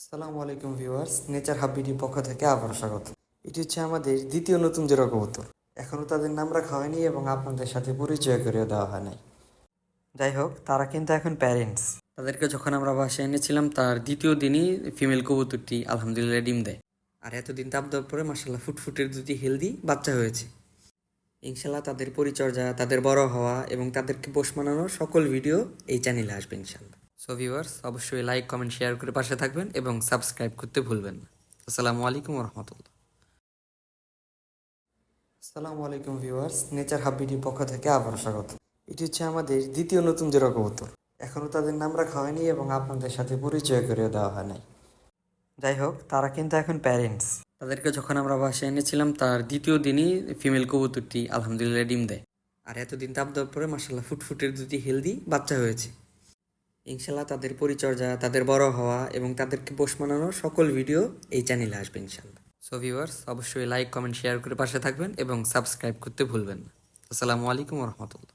আসসালামু আলাইকুম viewers, nature হাববিডির পক্ষ থেকে আবারও স্বাগত। এটি হচ্ছে আমাদের দ্বিতীয় নতুন জোড়া কবুতর। এখনও তাদের নাম রাখা হয়নি এবং আপনাদের সাথে পরিচয় করিয়ে দেওয়া হয় নাই। যাই হোক, তারা কিন্তু এখন প্যারেন্টস। তাদেরকে যখন আমরা বাসায় এনেছিলাম তার দ্বিতীয় দিনই ফিমেল কবুতরটি আলহামদুলিল্লাহ ডিম দেয়। আর এতদিন তাপ দেওয়ার পরে মাসাল্লাহ ফুটফুটের দুটি হেলদি বাচ্চা হয়েছে। ইনশাল্লাহ তাদের পরিচর্যা, তাদের বড় হওয়া এবং তাদেরকে পোষ মানানোর সকল ভিডিও এই চ্যানেলে আসবে ইনশাল্লাহ। সো ভিউয়ার্স, অবশ্যই লাইক, কমেন্ট, শেয়ার করে পাশে থাকবেন এবং সাবস্ক্রাইব করতে ভুলবেন না। আসসালামু আলাইকুম রহমতুল্লাহ। আসসালামু আলাইকুম ভিউয়ার্স, নেচার হাববিডির পক্ষ থেকে আবারও স্বাগত। এটি হচ্ছে আমাদের দ্বিতীয় নতুন জোড়া কবুতর। এখনও তাদের নাম রাখা হয়নি এবং আপনাদের সাথে পরিচয় করিয়ে দেওয়া হয় নাই। যাই হোক, তারা কিন্তু এখন প্যারেন্টস। তাদেরকে যখন আমরা বাসায় এনেছিলাম তার দ্বিতীয় দিনই ফিমেল কবুতরটি আলহামদুলিল্লাহ ডিম দেয়। আর এতদিন তাপ দেওয়ার পরে মাসাল্লাহ ফুটফুটের দুটি হেলদি বাচ্চা হয়েছে। ইনশাল্লাহ তাদের পরিচর্যা, তাদের বড় হওয়া এবং তাদেরকে পোষ মানানোর সকল ভিডিও এই চ্যানেলে আসবে ইনশাল্লাহ। সো ভিউয়ার্স, অবশ্যই লাইক, কমেন্ট, শেয়ার করে পাশে থাকবেন এবং সাবস্ক্রাইব করতে ভুলবেন না। আসসালামু আলাইকুম রহমতুল্লাহ।